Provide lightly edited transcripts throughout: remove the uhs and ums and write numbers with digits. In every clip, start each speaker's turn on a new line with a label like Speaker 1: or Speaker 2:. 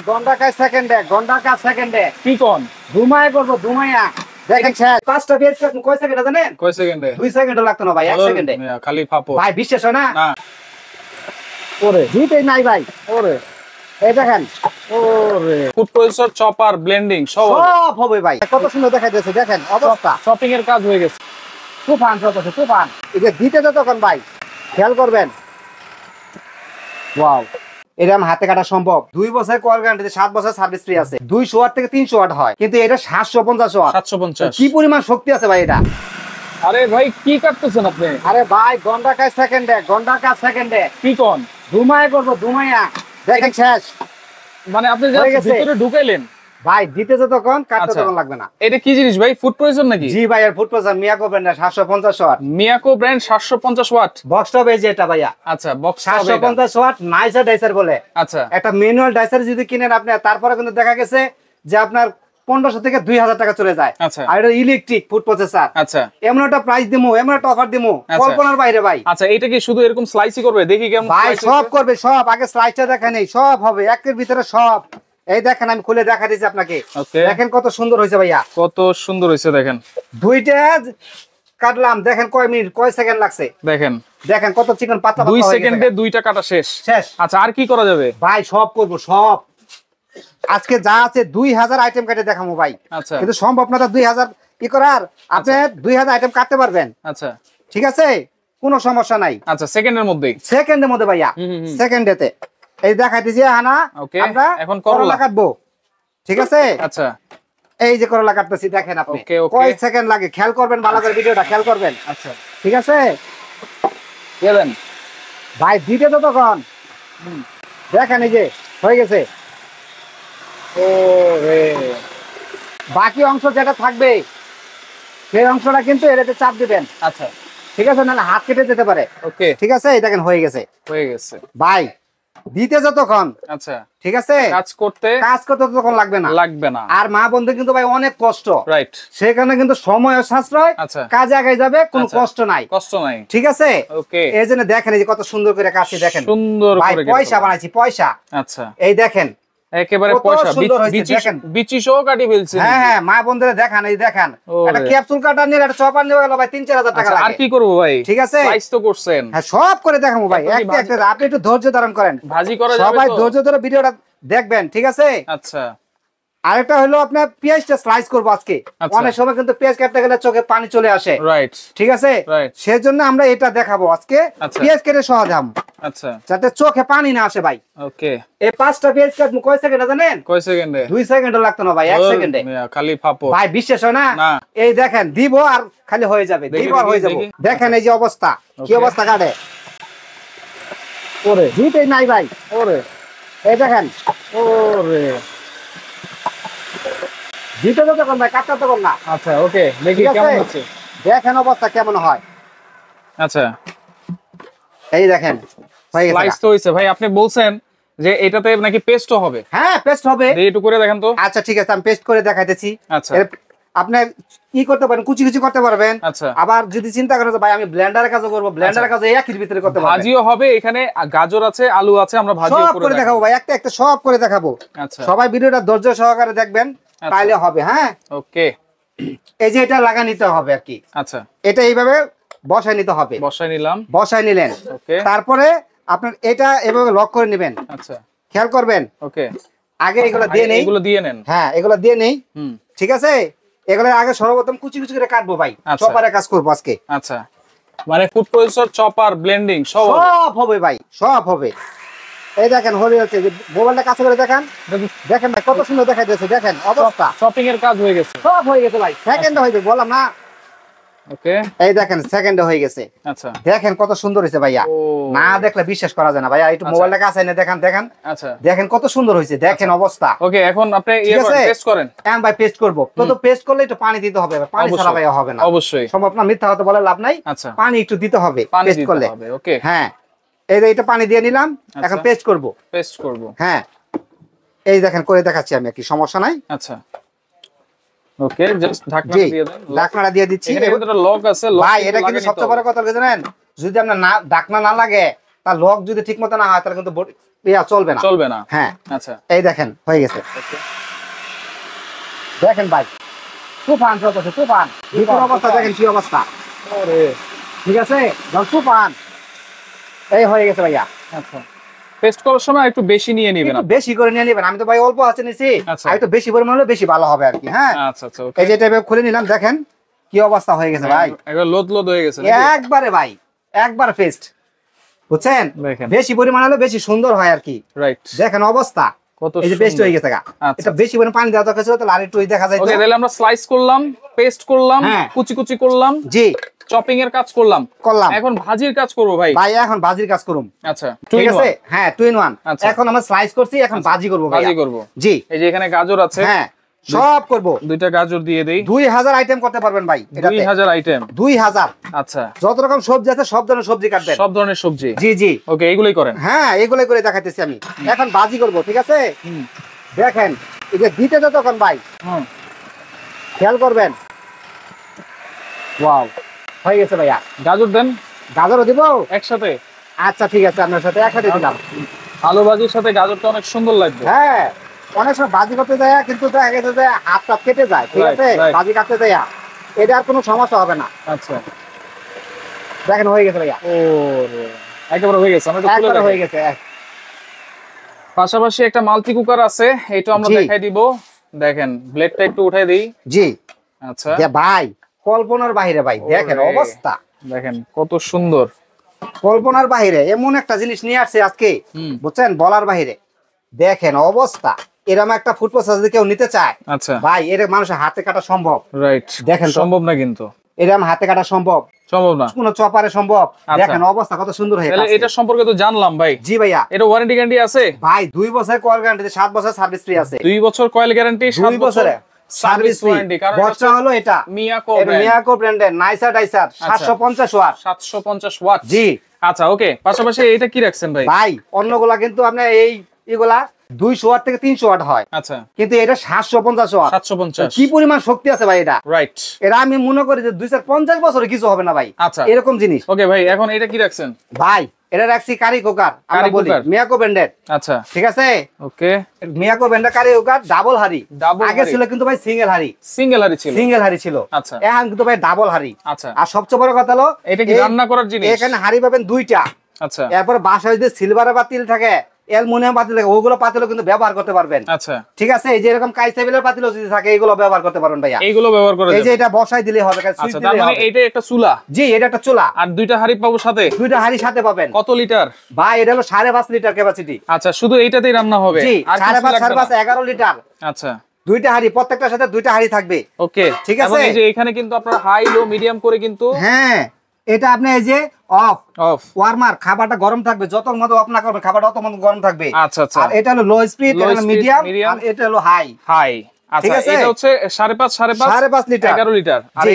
Speaker 1: গন্ডাকায় সেকেন্ডে
Speaker 2: কি কোন
Speaker 1: ঘুমায় করবো ঘুমাইয়া দেখেন পাঁচটা পেজ কয় সেকেন্ডে জানেন?
Speaker 2: কয় সেকেন্ডে?
Speaker 1: 2 সেকেন্ড লাগতো না ভাই, 1 সেকেন্ডে।
Speaker 2: খালি ফাপো
Speaker 1: ভাই বিশ্বাস হয় না?
Speaker 2: না
Speaker 1: ওরে দুইটাই নাই ভাই।
Speaker 2: ওরে
Speaker 1: এই দেখেন
Speaker 2: ওরে ফুড প্রসেসর চপার ব্লেন্ডিং সব
Speaker 1: হবে ভাই। কত সুন্দর দেখাইতেছে দেখেন অবস্থা।
Speaker 2: শপিং এর কাজ হয়ে গেছে।
Speaker 1: তুফান চলতেছে তুফান। এটা দিতে যতক্ষণ ভাই খেয়াল করবেন। ওয়াও, এরকম হাতে কাটা সম্ভব। 2 বছর কল গ্যারান্টি, 7 বছর সার্ভিস ফ্রি আছে। 200 ওয়াট থেকে 300 ওয়াট হয়, কিন্তু এটা 750 ওয়াট।
Speaker 2: 750
Speaker 1: কি পরিমাণ শক্তি আছে ভাই এটা।
Speaker 2: আরে ভাই কি কাটতেছেন আপনি?
Speaker 1: আরে ভাই গন্ডাকায় সেকেন্ডে
Speaker 2: কি কোন
Speaker 1: ঘুমায় করবো ঘুমাইয়া দেখেন শেষ।
Speaker 2: মানে আপনি যা ভিতরে ঢুকাইলেন
Speaker 1: ভাই দিতে যতক্ষণ কাটতে ততক্ষণ লাগবে না।
Speaker 2: এটা কি জিনিস ভাই? ফুড প্রসেসর নাকি?
Speaker 1: জি ভাই, এর food processor Miyako brand 750 watt.
Speaker 2: Miyako brand 750 watt.
Speaker 1: Box top এই যে এটা ভাইয়া।
Speaker 2: আচ্ছা বক্স
Speaker 1: 750 ওয়াট নাইসার ডাইসার বলে।
Speaker 2: আচ্ছা
Speaker 1: একটা ম্যানুয়াল ডাইসার যদি কিনেন আপনি, তারপরে কিন্তু দেখা গেছে যে আপনার 1500 থেকে 2000 টাকা চলে যায়।
Speaker 2: আচ্ছা
Speaker 1: আর এটা ইলেকট্রিক ফুড প্রসেসর।
Speaker 2: আচ্ছা
Speaker 1: এমন একটা প্রাইস দিমু, এমন একটা অফার দিমু কল্পনার বাইরে ভাই।
Speaker 2: আচ্ছা এটা কি শুধু এরকম স্লাইসই করবে? দেখি কেমন
Speaker 1: ভাই সব করবে সব। আগে স্লাইসটা দেখেন, এই সব হবে একের ভিতরে সব। এই দেখেন আমি খুলে দেখা দিচ্ছি আপনাকে। দেখেন কত সুন্দর হয়েছে ভাইয়া,
Speaker 2: কত সুন্দর হয়েছে দেখেন।
Speaker 1: দুইটা কাটলাম, দেখেন কয় মিনিট কয় সেকেন্ড লাগছে।
Speaker 2: দেখেন
Speaker 1: দেখেন কত চিকন পাতলা
Speaker 2: 2 সেকেন্ডে দুইটা কাটা শেষ। আচ্ছা আর কি করা যাবে
Speaker 1: ভাই? সব করব সব। আজকে যা আছে 2000 আইটেম কাটে দেখাবো ভাই।
Speaker 2: আচ্ছা
Speaker 1: কিন্তু সম্ভব না 2000 কি করার। আপনি 2000 আইটেম কাটতে পারবেন।
Speaker 2: আচ্ছা
Speaker 1: ঠিক আছে, কোনো সমস্যা নাই।
Speaker 2: আচ্ছা সেকেন্ডের মধ্যেই?
Speaker 1: সেকেন্ডের মধ্যে ভাইয়া, সেকেন্ডেতে। এই দেখাইতেছি হানা, আমরা
Speaker 2: এখন
Speaker 1: করলা কাটবো। ঠিক আছে,
Speaker 2: আচ্ছা
Speaker 1: এই যে করলা কাটতেছি দেখেন আপনি কয় সেকেন্ড লাগে খেয়াল করবেন, ভালো করে ভিডিওটা খেয়াল করবেন।
Speaker 2: আচ্ছা
Speaker 1: ঠিক আছে
Speaker 2: গেলেন
Speaker 1: ভাই, দিতে তো তখন দেখেন এই যে হয়ে গেছে।
Speaker 2: ও রে
Speaker 1: বাকি অংশ যেটা থাকবে সেই অংশটা কিন্তু এটাতে চাপ দিবেন।
Speaker 2: আচ্ছা
Speaker 1: ঠিক আছে, নাহলে হাত কেটে যেতে পারে।
Speaker 2: ওকে
Speaker 1: ঠিক আছে, এই দেখেন হয়ে গেছে ভাই। দিতে যতক্ষণ
Speaker 2: আচ্ছা
Speaker 1: ঠিক আছে,
Speaker 2: কাজ করতে
Speaker 1: ততক্ষণ লাগবে না। আর মা বন্ধু কিন্তু ভাই অনেক কষ্ট,
Speaker 2: রাইট?
Speaker 1: সেখানে কিন্তু সময় সাশ্রয়, কাজে আগায় যাবে, কোনো কষ্ট নাই। ঠিক আছে,
Speaker 2: ওকে।
Speaker 1: এই জন্য দেখেন এই যে কত সুন্দর করে কাছে দেখেন,
Speaker 2: সুন্দর করে
Speaker 1: পয়সা বানাইছি পয়সা।
Speaker 2: আচ্ছা
Speaker 1: এই দেখেন
Speaker 2: একেবারে পয়সা বিচি সহ কাটি ফেলছে।
Speaker 1: হ্যাঁ মা বন্ধুরা দেখান, এই দেখেন একটা ক্যাপসুল কাটার নিয়ে একটা চপার নিয়ে গেল ভাই 3-4 হাজার টাকা লাগে।
Speaker 2: আর কি করবো ভাই?
Speaker 1: ঠিক আছে,
Speaker 2: স্লাইস তো করছেন।
Speaker 1: হ্যাঁ সব করে দেখাবো ভাই একটা একটা। আপনি একটু ধৈর্য ধারণ করেন,
Speaker 2: ভাজি করা যাবে তো?
Speaker 1: সবাই ধৈর্য ধরে ভিডিওটা দেখবেন। ঠিক আছে,
Speaker 2: আচ্ছা
Speaker 1: আরেকটা হলো আপনার পেঁয়াজটা স্লাইস করবো আজকে। অনেক সময় কিন্তু পেঁয়াজ কাটতে গেলে চোখে পানি চলে আসে,
Speaker 2: রাইট?
Speaker 1: ঠিক আছে, সেজন্য আমরা এটা দেখাবো আজকে। পেঁয়াজ কেটে সহজাম, আচ্ছা, যাতে চোখে পানি না আসে ভাই। ওকে, এই 5টা পেঁয়াজ কাটবো কয় সেকেন্ডে জানেন?
Speaker 2: কয় সেকেন্ডে?
Speaker 1: 2 সেকেন্ড লাগতো না ভাই, 1 সেকেন্ডে।
Speaker 2: খালি ফাপো
Speaker 1: ভাই বিশ্বাস হয় না? এই দেখেন দিব আর খালি হয়ে যাবে, দিব আর হয়ে যাবে। দেখেন এই যে অবস্থা, কি অবস্থা কাটে। ওরে হিটই নাই ভাই। ওরে এই দেখেন, ওরে দিতে তো তখন ভাই, কাটতে তখন না।
Speaker 2: আচ্ছা ওকে, দেখি কেমন হচ্ছে।
Speaker 1: দেখেন অবস্থা কেমন হয়।
Speaker 2: আচ্ছা
Speaker 1: এই দেখেন হয়ে গেছে।
Speaker 2: স্লাইস তো হইছে ভাই। আপনি বলছেন যে এটাতে নাকি পেস্টও হবে?
Speaker 1: হ্যাঁ পেস্ট হবে।
Speaker 2: একটু করে দেখেন তো।
Speaker 1: আচ্ছা ঠিক আছে, আমি পেস্ট করে দেখাইতেছি। আচ্ছা আপনি কি করতে পারেন, কুচি কুচি করতে পারবেন। আচ্ছা, আবার যদি চিন্তা করেন ভাই আমি ব্লেন্ডারের কাজও করব, ব্লেন্ডারের কাজও একই ভিতরে করতে পারবেন।
Speaker 2: ভাজিও হবে, এখানে গাজর আছে, আলু আছে, আমরা ভাজিও
Speaker 1: করে দেখাবো ভাই, একটা একটা সব করে দেখাবো। আচ্ছা সবাই ভিডিওটা ধৈর্য সহকারে দেখবেন, তাইলে হবে। হ্যাঁ ওকে, এই যে এটা লাগা নিতে হবে আর কি। আচ্ছা এটা এইভাবে বসায় নিতে হবে। বসায় নিলাম, বসায় নিলেন। ওকে, তারপরে আপনার এটা এভাবে লক করে নেবেন। আচ্ছা খেয়াল করবেন। ওকে, আগে এগুলো দিয়ে নেই, এগুলো দিয়ে নেন। হ্যাঁ এগুলো দিয়ে নেই, ঠিক আছে। এগুলো আগে সর্বপ্রথম কুচি কুচি করে কাটবো ভাই, চপারে কাজ করবো আজকে। আচ্ছা
Speaker 2: মানে ফুড প্রসেসর চপার ব্লেন্ডিং সব
Speaker 1: হবে ভাই, সব হবে। এই দেখেন হয়ে যাচ্ছে, মোবাইলটা কাছে করে দেখেন, দেখেন ভাই কত সুন্দর দেখা যাচ্ছে। দেখেন অবস্থা,
Speaker 2: শপিং এর কাজ হয়ে গেছে,
Speaker 1: সব হয়ে গেছে ভাই। সেকেন্ডে হয়ে যাবে, বললাম না। ওকে, এই দেখেন সেকেন্ডে হয়ে গেছে। আচ্ছা দেখেন কত সুন্দর হয়েছে ভাইয়া, না দেখলে বিশ্বাস করা যায় না ভাইয়া। একটু মোবাইলটা কাছে এনে দেখেন, দেখেন। আচ্ছা দেখেন কত সুন্দর হয়েছে, দেখেন অবস্থা।
Speaker 2: ওকে, এখন আপনি পেস্ট করেন।
Speaker 1: হ্যাঁ ভাই পেস্ট করব, তো পেস্ট করলে একটু পানি দিতে হবে, পানি ছাড়া ভাই হবে না। অবশ্যই সম্ভব না, মিথ্যা কথা বলে লাভ নাই। আচ্ছা পানি একটু দিতে হবে পেস্ট করলে। ওকে হ্যাঁ, এই যে এটা পানি দিয়ে নিলাম, এখন পেস্ট করব। হ্যাঁ এই দেখেন করে দেখাচ্ছি আমি, কি সমস্যা নাই। আচ্ছা ওকে, জাস্ট ঢাকনাটা দিয়ে দেন। ঢাকনাটা দিয়ে দিচ্ছি।
Speaker 2: এখানে একটা লক আছে
Speaker 1: ভাই, এটা কিন্তু সবচেয়ে বড় কথা কি জানেন? যদি আপনার না ঢাকনা না লাগে, তার লক যদি ঠিকমতো না হয় তাহলে কিন্তু চলবে না,
Speaker 2: চলবে না।
Speaker 1: হ্যাঁ
Speaker 2: আচ্ছা
Speaker 1: এই দেখেন হয়ে গেছে। দেখেন ভাই তুফান চলতেছে, তুফান ভিতর অবস্থা দেখেন কি অবস্থা। ঠিক আছে তুফান এই হয়ে গেছে ভাইয়া।
Speaker 2: আচ্ছা পেস্ট করার সময় একটু বেশি নিয়ে নেবেন,
Speaker 1: একটু বেশি করে নিয়ে নেবেন। আমি তো ভাই অল্প আছে নিছি, আর একটু বেশি পরিমাণ হলে বেশি ভালো হবে আর কি। হ্যাঁ
Speaker 2: আচ্ছা আচ্ছা ওকে।
Speaker 1: এই যে এটা খুলে নিলাম, দেখেন কি অবস্থা হয়ে গেছে ভাই,
Speaker 2: একবার লোদ লোদ হয়ে গেছে
Speaker 1: একবারে ভাই, একবার পেস্ট, বুঝছেন? বেশি পরিমাণ হলে বেশি সুন্দর হয় আর কি।
Speaker 2: রাইট
Speaker 1: দেখেন অবস্থা
Speaker 2: কত
Speaker 1: এই যে পেস্ট হয়ে গেছে গা। এটা বেশি পরিমাণ পানি দেওয়া দরকার ছিল, তাহলে আরেকটু দেখা যায়।
Speaker 2: ওকে তাহলে আমরা স্লাইস করলাম, পেস্ট করলাম, কুচি কুচি করলাম,
Speaker 1: জি
Speaker 2: চপিং এর কাজ করলাম। এখন ভাজির কাজ করব ভাই।
Speaker 1: ভাই এখন ভাজির কাজ করুম।
Speaker 2: আচ্ছা
Speaker 1: ঠিক আছে, হ্যাঁ 2 in 1। এখন আমরা স্লাইস করছি, এখন ভাজি করব ভাই।
Speaker 2: ভাজি করব
Speaker 1: জি
Speaker 2: এই যে এখানে গাজর আছে,
Speaker 1: হ্যাঁ সব করব।
Speaker 2: দুইটা গাজর দিয়ে দেই।
Speaker 1: 2000 আইটেম করতে পারবেন ভাই এটাতে।
Speaker 2: 2000 আইটেম,
Speaker 1: 2000।
Speaker 2: আচ্ছা
Speaker 1: যত রকম সবজি আছে সব ধরনের সবজি কাটবেন,
Speaker 2: সব ধরনের সবজি।
Speaker 1: জি জি
Speaker 2: ওকে এগুলাই করেন।
Speaker 1: হ্যাঁ এগুলাই করে দেখাইতেছি আমি। এখন ভাজি করব, ঠিক আছে? দেখেন এই যে দিতে যতক্ষণ ভাই খেয়াল করবেন। ওয়াও হয়ে গেছে ভাইয়া।
Speaker 2: গাজর দেন।
Speaker 1: গাজরও দিব
Speaker 2: একসাথে?
Speaker 1: আচ্ছা ঠিক আছে, আপনার সাথে একসাথে দিলাম।
Speaker 2: আলু ভাজির সাথে গাজরটা অনেক সুন্দর লাগবে।
Speaker 1: হ্যাঁ অনেক সময় ভাজি করতে যায় কিন্তু দেখা গেছে যে হাতটা কেটে যায়, ঠিক আছে? ভাজি কাটতে যায় এটা আর কোনো সমস্যা হবে না।
Speaker 2: আচ্ছা
Speaker 1: দেখেন হয়ে গেছে ভাইয়া।
Speaker 2: ও একেবারে হয়ে গেছে, আমরা তো খুলে
Speaker 1: হয়ে গেছে।
Speaker 2: পাশাপাশি একটা মাল্টি কুকার আছে, এইটা আমরা দেখাই দিব। দেখেন ব্লেডটা একটু উঠাই দেই।
Speaker 1: জি
Speaker 2: আচ্ছা
Speaker 1: ভাই কল্পনার বাইরে ভাই, দেখেন অবস্থা,
Speaker 2: দেখেন কত সুন্দর।
Speaker 1: কল্পনার বাইরে এমন একটা জিনিস নিয়ে আসছে আজকে, বুঝছেন? বলার বাইরে। দেখেন অবস্থা, এরকম একটা ফুড প্রসেস যদি কেউ নিতে চায়, আচ্ছা ভাই এটা মানুষের হাতে কাটা সম্ভব? রাইট, দেখেন
Speaker 2: সম্ভব না, কিন্তু
Speaker 1: এরকম হাতে কাটা সম্ভব না, কোন চপারে সম্ভব? দেখেন অবস্থা কত সুন্দর হয়ে গেছে।
Speaker 2: এটা সম্পর্কে তো জানলাম ভাই।
Speaker 1: জি ভাইয়া।
Speaker 2: এটা ওয়ারেন্টি গ্যারান্টি আছে ভাই?
Speaker 1: 2 বছর কয়েল গ্যারান্টি, 7 বছর সার্ভিস ফ্রি আছে।
Speaker 2: 2 বছর কয়েল গ্যারান্টি, 7 বছর সার্ভিস ওয়ারেন্টি। কারণ
Speaker 1: বক্সটা হলো এটা মিয়াকো ব্র্যান্ডের নাইসার ডাইসার 750 ওয়াট। 750 ওয়াট, জি।
Speaker 2: আচ্ছা ওকে, পাশাপাশি এটা কি রাখছেন ভাই?
Speaker 1: ভাই অন্যগুলা কিন্তু আপনার এইগুলা 200 ওয়াট থেকে 300 ওয়াট হয়, আচ্ছা, কিন্তু এটা 750 ওয়াট। 750 কি পরিমাণ শক্তি আছে ভাই এটা। রাইট, এটা আমি মনে করি যে 250 বছরে কিছু হবে না ভাই। আচ্ছা এরকম জিনিস।
Speaker 2: ওকে ভাই, এখন এটা কি রাখছেন?
Speaker 1: ভাই এটা রাখছি কারি কুকার, আমরা বলি মিয়াকো ব্র্যান্ডের। আচ্ছা ঠিক আছে, ওকে। মিয়াকো ব্র্যান্ডের কারি কুকার, ডাবল হাড়ি। আগে ছিল কিন্তু ভাই সিঙ্গেল হাড়ি, সিঙ্গেল হাড়ি ছিল। আচ্ছা এখন কিন্তু ভাই ডাবল হাড়ি। আচ্ছা আর সবচেয়ে বড় কথা হলো
Speaker 2: এটা কি রান্না করার জিনিস?
Speaker 1: এখানে হাড়ি পাবেন 2টা। আচ্ছা এরপর বাসায় যদি সিলভারের পাতিল থাকে, অ্যালুমিনিয়াম পাতিল থাকে, ওগুলো পাতিলও কিন্তু ব্যবহার করতে পারবেন। আচ্ছা ঠিক আছে, এই যে এরকম কাইসাবিলের পাতিলও যদি থাকে, এগুলো ব্যবহার করতে পারবেন ভাইয়া। এইগুলো ব্যবহার করে এই যে এটা বসাই দিলে হবে।
Speaker 2: আচ্ছা তার মানে এটা একটা চুলা? জি এটা একটা চুলা। আর 2টা হাড়ি পাবো সাথে? 2টা হাড়ি সাথে পাবেন। কত লিটার ভাই? এটা হলো 5.5 লিটার ক্যাপাসিটি। আচ্ছা শুধু এইটাতেই রান্না হবে? জি 5.5 11 লিটার। আচ্ছা 2টা হাড়ি, প্রত্যেকটার সাথে 2টা হাড়ি থাকবে। ওকে ঠিক আছে। এই যে এখানে কিন্তু আপনার হাই লো মিডিয়াম করে কিন্তু, হ্যাঁ এটা আপনি এই যে অফ ওয়ার্মার, খাবারটা গরম থাকবে, যত মতো অফ না করবে খাবারটা তত মতো গরম থাকবে। আচ্ছা আচ্ছা। আর এটা হলো লো স্পিড, এটা হলো মিডিয়াম, আর এটা হলো হাই। ঠিক আছে, এটা হচ্ছে 5.5 লিটার 11 লিটার। আর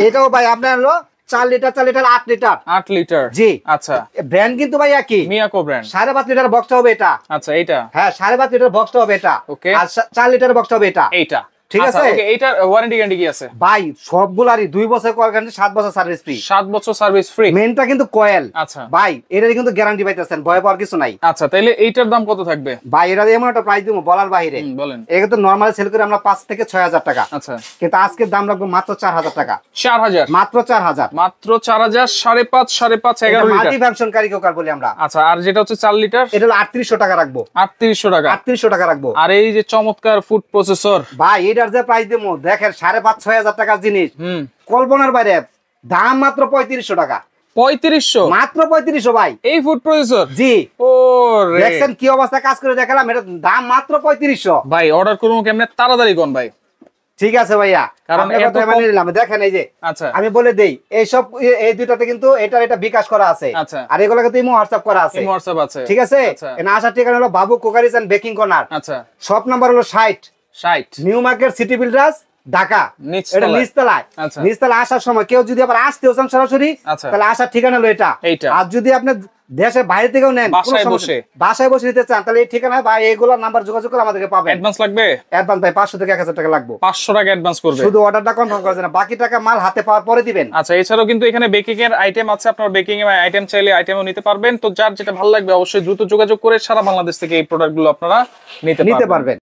Speaker 2: এটাও ভাই আপনার হলো 4 লিটার 8 লিটার 8 লিটার। জি আচ্ছা, ব্র্যান্ড কিন্তু ভাই একই, মিয়াকো ব্র্যান্ড। 5.5 লিটার বক্সটা হবে এটা। আচ্ছা এটা, হ্যাঁ 5.5 লিটার বক্সটা হবে এটা। ওকে আর 4 লিটার বক্সটা হবে এটা। এইটা ঠিক আছে। ওকে এইটার ওয়ারেন্টি গ্যারান্টি কি আছে ভাই? সবগুলারই 2 বছর কয়েল গ্যারান্টি, 7 বছর সার্ভিস ফ্রি। 7 বছর সার্ভিস ফ্রি, মেনটা কিন্তু কয়েল। আচ্ছা ভাই এটারই কিন্তু গ্যারান্টি পাইতেছেন, ভয় পাওয়ার কিছু নাই। আচ্ছা তাহলে এইটার দাম কত থাকবে ভাই? এটা এমন একটা প্রাইস দিব বলার বাইরে। বলেন। এটা তো নরমালি সেল করে আমরা 5 থেকে 6000 টাকা। আচ্ছা কিন্তু আজকে দাম রাখবো মাত্র 4000 টাকা। 4000 মাত্র 4000 মাত্র 4000 5.5 11 litre multi function curry cooker বলি আমরা। আচ্ছা আর যেটা হচ্ছে 4 লিটার, এটা হলো 3800 টাকা রাখবো। 3800 টাকা, 3800 টাকা রাখবো। আর এই যে চমৎকার ফুড প্রসেসর ভাই, এটার যে প্রাইস দেবো দেখেন 5.5-6,000 টাকার জিনিস, কল্পনার বাইরে। দাম মাত্র 3500 টাকা। 3500 মাত্র 3500 ভাই এই ফুড প্রসেসর। জি ও দেখছেন কি অবস্থা, কাজ করে দেখালাম। এটা দাম মাত্র 3500 ভাই। অর্ডার করবো কেমনে? তাড়াতাড়ি কোন ভাই। ঠিক আছে ভাইয়া, কারণ দেখেন এই যে, আচ্ছা আমি বলে দেই, এইসব এই দুইটাতে কিন্তু এটা বিকাশ করা আছে। আচ্ছা আর এগুলো কিন্তু ইমো হোয়াটসঅ্যাপ করা আছে। ইমো হোয়াটসঅ্যাপ আছে, ঠিক আছে। এখানে আসার ঠিকানা হলো বাবু কুকারিজ এন্ড বেকিং কর্নার। আচ্ছা শপ নাম্বার হলো 60 new market city builders Dhaka. এটা নিচতলায়। নিচতলায় আসার সময় কেউ যদি আবার আসতেও চান সরাসরি, তাহলে আসার ঠিকানা হলো এটা। আর যদি আপনি
Speaker 1: দেশের বাইরে থেকেও নেন, বাসায় বসে নিতে চান, তাহলে এই ঠিকানা বা এইগুলোর নাম্বার যোগাযোগ করে আমাদেরকে পাবেন।
Speaker 2: অ্যাডভান্স লাগবে?
Speaker 1: অ্যাডভান্স ভাই 500 থেকে 1000 টাকা লাগবে।
Speaker 2: 500 টাকা অ্যাডভান্স করবে,
Speaker 1: শুধু অর্ডারটা কনফার্ম করার জন্য, বাকি টাকা মাল হাতে পাওয়ার পরে দিবেন।
Speaker 2: আচ্ছা, এছাড়াও কিন্তু এখানে বেকিং এর আইটেম আছে, আপনারা বেকিং এর আইটেম চাইলে আইটেমও নিতে পারবেন। তো যার যেটা ভালো লাগবে অবশ্যই দ্রুত যোগাযোগ করে সারা বাংলাদেশ থেকে এই প্রোডাক্টগুলো আপনারা নিতে পারবেন।